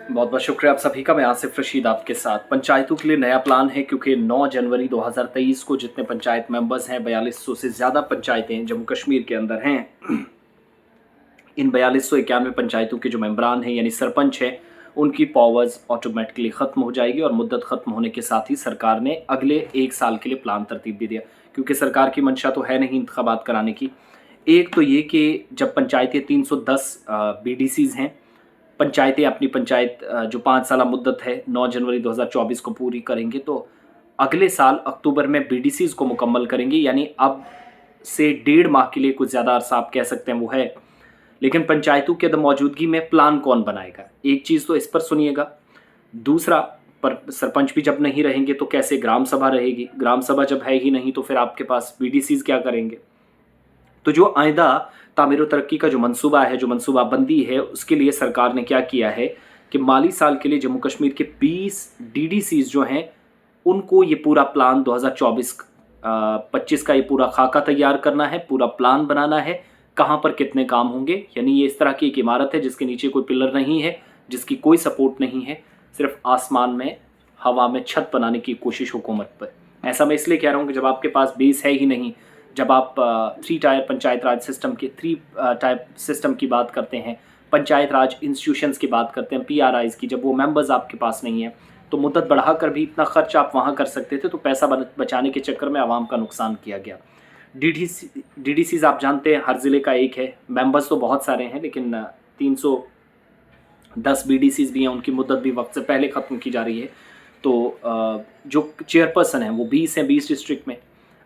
बहुत बहुत शुक्रिया आप सभी का। मैं आसिफ रशीद आपके साथ। पंचायतों के लिए नया प्लान है क्योंकि 9 जनवरी 2023 को जितने पंचायत मेंबर्स हैं, 4200 से ज़्यादा पंचायतें जम्मू कश्मीर के अंदर हैं। इन 4291 पंचायतों के जो मेंबरान हैं यानी सरपंच हैं, उनकी पावर्स ऑटोमेटिकली ख़त्म हो जाएगी और मुद्दत ख़त्म होने के साथ ही सरकार ने अगले 1 साल के लिए प्लान तरतीब दे दिया। क्योंकि सरकार की मंशा तो है नहीं इंतखाबात कराने की। एक तो ये कि जब पंचायतें 310 BDCs हैं, पंचायतें अपनी पंचायत जो 5 साल मुद्दत है 9 जनवरी 2024 को पूरी करेंगे, तो अगले साल अक्टूबर में BDCs को मुकम्मल करेंगे। यानी अब से 1.5 माह के लिए कुछ ज़्यादा अरसा आप कह सकते हैं वो है। लेकिन पंचायतों की अदम मौजूदगी में प्लान कौन बनाएगा? एक चीज़ तो इस पर सुनिएगा। दूसरा, पर सरपंच भी जब नहीं रहेंगे तो कैसे ग्राम सभा रहेगी? ग्राम सभा जब है ही नहीं तो फिर आपके पास BDCs क्या करेंगे? तो जो आइंदा तामीर व तरक्की का जो मंसूबा है, जो मंसूबाबंदी है, उसके लिए सरकार ने क्या किया है कि माली साल के लिए जम्मू कश्मीर के 20 DDCs जो हैं, उनको ये पूरा प्लान 2024-25 का ये पूरा खाका तैयार करना है, पूरा प्लान बनाना है, कहाँ पर कितने काम होंगे। यानी ये इस तरह की एक इमारत है जिसके नीचे कोई पिलर नहीं है, जिसकी कोई सपोर्ट नहीं है, सिर्फ आसमान में, हवा में छत बनाने की कोशिश हुकूमत पर। ऐसा मैं इसलिए कह रहा हूँ कि जब आपके पास बेस है ही नहीं, जब आप 3 टायर पंचायत राज सिस्टम के 3 टाइप सिस्टम की बात करते हैं, पंचायत राज इंस्टीट्यूशंस की बात करते हैं, PRIs की, जब वो मेंबर्स आपके पास नहीं है तो मुद्दत बढ़ाकर भी इतना खर्च आप वहाँ कर सकते थे, तो पैसा बचाने के चक्कर में आवाम का नुकसान किया गया। DDCs आप जानते हैं हर ज़िले का एक है, मेंबर्स तो बहुत सारे हैं लेकिन 310 BDCs भी हैं, उनकी मुद्दत भी वक्त से पहले ख़त्म की जा रही है। तो जो चेयरपर्सन हैं वो 20 हैं 20 डिस्ट्रिक्ट में।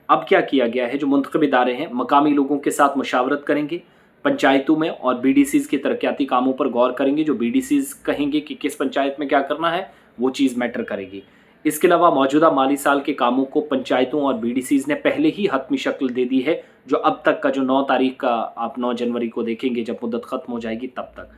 अब क्या किया गया है, जो मुंतखब इदारे हैं मकामी लोगों के साथ मुशावरत करेंगे पंचायतों में और BDCs के तरक्याती कामों पर गौर करेंगे। जो BDCs कहेंगे कि किस पंचायत में क्या करना है, वो चीज़ मैटर करेगी। इसके अलावा मौजूदा माली साल के कामों को पंचायतों और BDCs ने पहले ही हतमी शक्ल दे दी है, जो अब तक का जो 9 तारीख का आप 9 जनवरी को देखेंगे जब मुद्दत ख़त्म हो जाएगी तब तक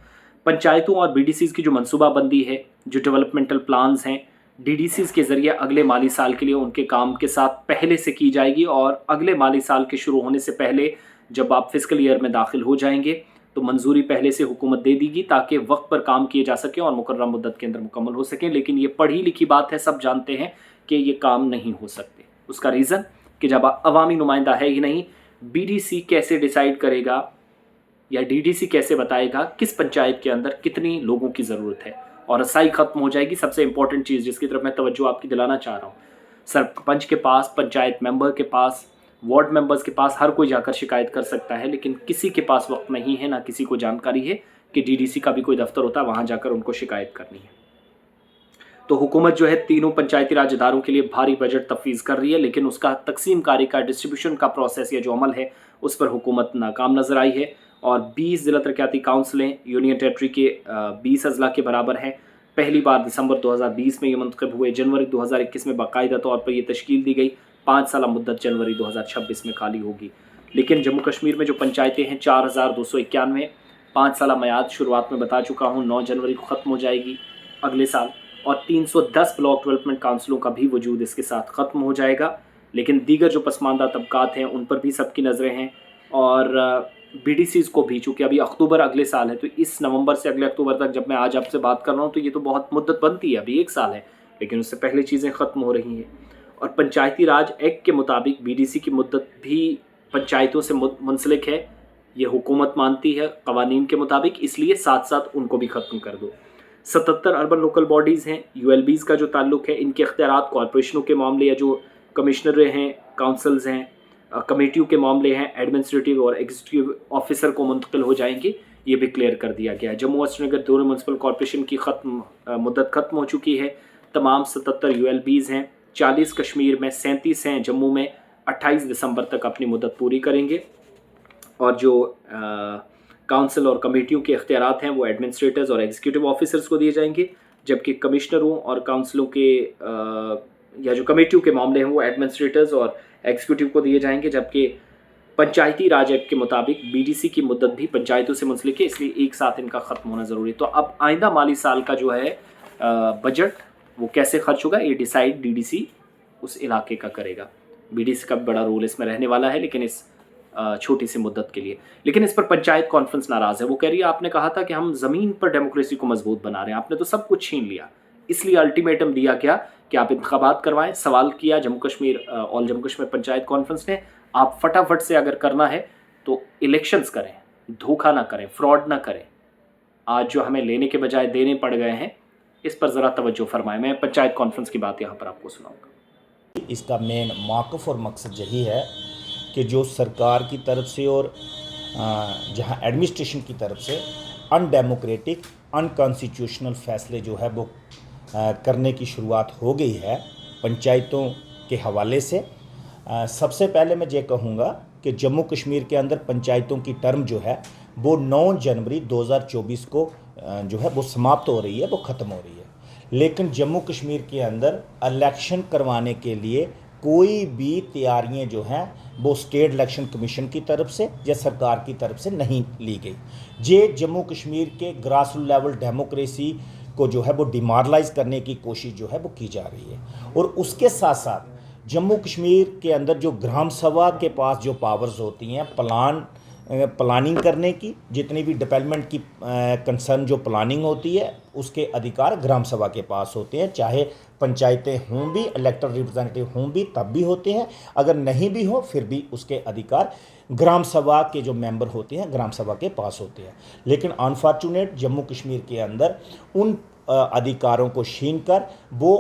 पंचायतों और BDCs की जो मनसूबाबंदी है, जो डेवलपमेंटल प्लान्स हैं, DDCs के ज़रिए अगले माली साल के लिए उनके काम के साथ पहले से की जाएगी। और अगले माली साल के शुरू होने से पहले जब आप फिस्कल ईयर में दाखिल हो जाएंगे तो मंजूरी पहले से हुकूमत दे देगी ताकि वक्त पर काम किए जा सके और मुकर्रम मुद्दत के अंदर मुकम्मल हो सकें। लेकिन ये पढ़ी लिखी बात है, सब जानते हैं कि ये काम नहीं हो सकते। उसका रीज़न कि जब अवामी नुमाइंदा है ही नहीं, BDC कैसे डिसाइड करेगा या DDC कैसे बताएगा किस पंचायत के अंदर कितनी लोगों की ज़रूरत है? और रसाई ख़त्म हो जाएगी। सबसे इंपॉर्टेंट चीज़ जिसकी तरफ मैं तवज्जो आपकी दिलाना चाह रहा हूँ, सरपंच के पास, पंचायत मेंबर के पास, वार्ड मेंबर्स के पास हर कोई जाकर शिकायत कर सकता है, लेकिन किसी के पास वक्त नहीं है, ना किसी को जानकारी है कि DDC का भी कोई दफ्तर होता है, वहाँ जाकर उनको शिकायत करनी है। तो हुकूमत जो है तीनों पंचायती राज इदारों के लिए भारी बजट तफवीज़ कर रही है, लेकिन उसका तकसीम कारी का डिस्ट्रीब्यूशन का प्रोसेस या जो अमल है उस पर हुकूमत नाकाम नजर आई है। और 20 ज़िला तरक्याती काउंसिलें यूनियन टेरेटरी के 20 अजला के बराबर हैं। पहली बार दिसंबर 2020 में ये मुंतखब हुए, जनवरी 2021 में बाकायदा तौर पर यह तश्कील दी गई, 5 साल मुद्दत जनवरी 2026 में खाली होगी। लेकिन जम्मू कश्मीर में जो पंचायतें हैं 4291, 5 साल मियाद शुरुआत में बता चुका हूँ 9 जनवरी को ख़त्म हो जाएगी अगले साल। और 310 ब्लॉक डेवलपमेंट काउंसिलों का भी वजूद इसके साथ ख़त्म हो जाएगा। लेकिन दीगर जो पसमानदा तबकात हैं उन पर भी सबकी नज़रें हैं। और BDCs को भी, चूँकि अभी अक्टूबर अगले साल है, तो इस नवंबर से अगले अक्टूबर तक जब मैं आज आपसे बात कर रहा हूँ तो ये तो बहुत मुद्दत बनती है, अभी 1 साल है, लेकिन उससे पहले चीज़ें ख़त्म हो रही हैं। और पंचायती राज एक्ट के मुताबिक BDC की मुद्दत भी पंचायतों से मुंसलिक है, ये हुकूमत मानती है कवानीन के मुताबिक, इसलिए साथ साथ उनको भी ख़त्म कर दो। 77 अर्बन लोकल बॉडीज़ हैं, ULBs का जो ताल्लुक है, इनके अख्तियारात कॉरपोरेशनों के मामले या जो कमिश्नर हैं, काउंसिल्स हैं, कमेटियों के मामले हैं, एडमिनिस्ट्रेटिव और एग्जीक्यूटिव ऑफिसर को मुंतकिल हो जाएंगे, ये भी क्लियर कर दिया गया है। जम्मू और श्रीनगर दोनों म्यूनसिपल कॉरपोरेशन की मुद्दत ख़त्म हो चुकी है। तमाम 77 ULBs हैं, 40 कश्मीर में, 37 हैं जम्मू में, 28 दिसंबर तक अपनी मुद्दत पूरी करेंगे। और जो काउंसिल और कमेटियों के अख्तियारात हैं वो एडमिनिस्ट्रेटर्स और एग्जीक्यूटिव ऑफिसर्स को दिए जाएंगे, जबकि कमिश्नरों और काउंसिलों के या जो कमेटियों के मामले हैं वो एडमिनिस्ट्रेटर्स और एग्जीक्यूटिव को दिए जाएंगे। जबकि पंचायती राज एक्ट के मुताबिक BDC की मुद्दत भी पंचायतों से मुंसलिक है, इसलिए एक साथ इनका ख़त्म होना ज़रूरी है। तो अब आइंदा माली साल का जो है बजट वो कैसे खर्च होगा, ये डिसाइड DDC उस इलाके का करेगा। BDC का बड़ा रोल इसमें रहने वाला है, लेकिन इस छोटी सी मुद्दत के लिए। लेकिन इस पर पंचायत कॉन्फ्रेंस नाराज है। वो कह रही है आपने कहा था कि हम ज़मीन पर डेमोक्रेसी को मजबूत बना रहे हैं, आपने तो सब कुछ छीन लिया। इसलिए अल्टीमेटम दिया गया कि आप इंतखाबात करवाएं। सवाल किया जम्मू कश्मीर ऑल जम्मू कश्मीर पंचायत कॉन्फ्रेंस ने, आप फटाफट से अगर करना है तो इलेक्शंस करें, धोखा ना करें, फ्रॉड ना करें। आज जो हमें लेने के बजाय देने पड़ गए हैं, इस पर ज़रा तवज्जो फरमाएं। मैं पंचायत कॉन्फ्रेंस की बात यहाँ पर आपको सुनाऊंगा। इसका मेन मौक़िफ़ और मकसद यही है कि जो सरकार की तरफ से और जहाँ एडमिनिस्ट्रेशन की तरफ से अनडेमोक्रेटिक अनकॉन्स्टिट्यूशनल फ़ैसले जो है वो करने की शुरुआत हो गई है पंचायतों के हवाले से। सबसे पहले मैं ये कहूँगा कि जम्मू कश्मीर के अंदर पंचायतों की टर्म जो है वो 9 जनवरी 2024 को जो है वो समाप्त हो रही है, वो ख़त्म हो रही है। लेकिन जम्मू कश्मीर के अंदर इलेक्शन करवाने के लिए कोई भी तैयारियां जो हैं वो स्टेट इलेक्शन कमीशन की तरफ से या सरकार की तरफ से नहीं ली गई। ये जम्मू कश्मीर के ग्रास रूट लेवल डेमोक्रेसी को जो है वो डिमोरलाइज करने की कोशिश जो है वो की जा रही है। और उसके साथ साथ जम्मू कश्मीर के अंदर जो ग्राम सभा के पास जो पावर्स होती हैं प्लानिंग करने की, जितनी भी डेवलपमेंट की कंसर्न जो प्लानिंग होती है उसके अधिकार ग्राम सभा के पास होते हैं। चाहे पंचायतें हों भी, इलेक्टेड रिप्रेजेंटेटिव हों भी, तब भी होते हैं। अगर नहीं भी हो फिर भी उसके अधिकार ग्राम सभा के जो मेंबर होते हैं ग्राम सभा के पास होते हैं। लेकिन अनफॉर्चुनेट जम्मू कश्मीर के अंदर उन अधिकारों को छीन कर वो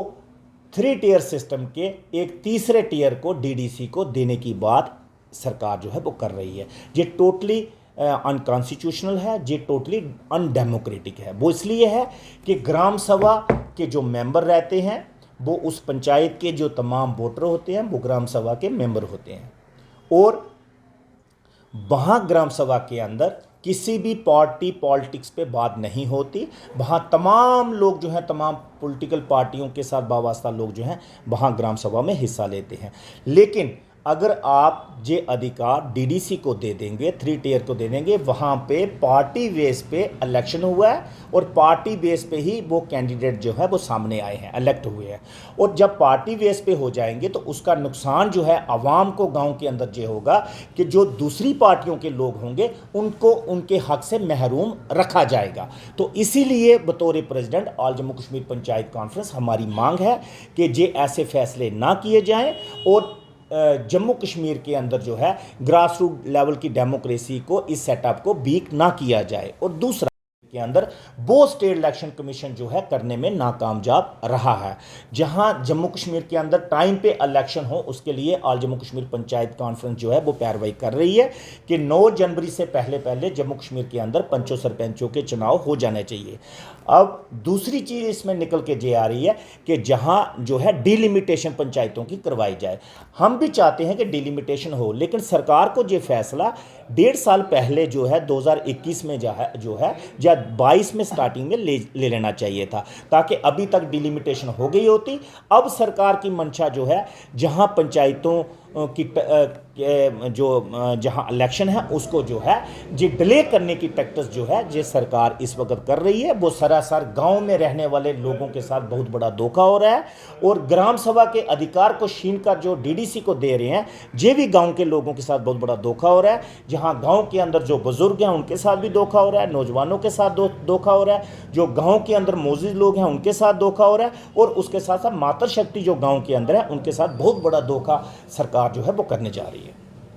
3 टियर सिस्टम के एक तीसरे टियर को डीडीसी को देने की बात सरकार जो है वो कर रही है। ये टोटली अनकॉन्स्टिट्यूशनल है, ये टोटली अनडेमोक्रेटिक है। वो इसलिए है कि ग्राम सभा के जो मेंबर रहते हैं वो उस पंचायत के जो तमाम वोटर होते हैं वो ग्राम सभा के मेंबर होते हैं। और वहाँ ग्राम सभा के अंदर किसी भी पार्टी पॉलिटिक्स पे बात नहीं होती। वहाँ तमाम लोग जो हैं, तमाम पॉलिटिकल पार्टियों के साथ वाबस्ता लोग जो हैं वहाँ ग्राम सभा में हिस्सा लेते हैं। लेकिन अगर आप ये अधिकार डीडीसी को दे देंगे, 3 टियर को दे देंगे, वहाँ पे पार्टी बेस पे इलेक्शन हुआ है और पार्टी बेस पे ही वो कैंडिडेट जो है वो सामने आए हैं, इलेक्ट हुए हैं। और जब पार्टी बेस पे हो जाएंगे तो उसका नुकसान जो है आवाम को गांव के अंदर ये होगा कि जो दूसरी पार्टियों के लोग होंगे उनको उनके हक से महरूम रखा जाएगा। तो इसीलिए बतौर president all Jammu Kashmir panchayat conference हमारी मांग है कि ये ऐसे फैसले ना किए जाएँ और जम्मू कश्मीर के अंदर जो है ग्रास रूट लेवल की डेमोक्रेसी को, इस सेटअप को वीक ना किया जाए। और दूसरा के अंदर वो स्टेट इलेक्शन कमीशन जो है करने में नाकामयाब रहा है। जहां जम्मू कश्मीर के अंदर टाइम पे इलेक्शन हो उसके लिए ऑल जम्मू कश्मीर पंचायत कॉन्फ्रेंस जो है वो पैरवाई कर रही है कि 9 जनवरी से पहले जम्मू कश्मीर के अंदर पंचों सरपंचों के चुनाव हो जाने चाहिए। अब दूसरी चीज़ इसमें निकल के ये आ रही है कि जहां जो है डिलिमिटेशन पंचायतों की करवाई जाए। हम भी चाहते हैं कि डिलिमिटेशन हो, लेकिन सरकार को ये फैसला 1.5 साल पहले जो है 2021 में जो है या 22 में स्टार्टिंग में ले लेना चाहिए था, ताकि अभी तक डिलिमिटेशन हो गई होती। अब सरकार की मंशा जो है जहां पंचायतों की जहां इलेक्शन है उसको जो है ये डिले करने की प्रैक्टिस जो है ये सरकार इस वक्त कर रही है, वो सरासर गांव में रहने वाले लोगों के साथ बहुत बड़ा धोखा हो रहा है। और ग्राम सभा के अधिकार को छीन कर जो डीडीसी को दे रहे हैं ये भी गांव के लोगों के साथ बहुत बड़ा धोखा हो रहा है। जहां गांव के अंदर जो बुजुर्ग हैं उनके साथ भी धोखा हो रहा है, नौजवानों के साथ धोखा हो रहा है, जो गाँव के अंदर मौजूद लोग हैं उनके साथ धोखा हो रहा है, और उसके साथ साथ मातृशक्ति जो गाँव के अंदर है उनके साथ बहुत बड़ा धोखा सरकार जो है वो करने जा रही है।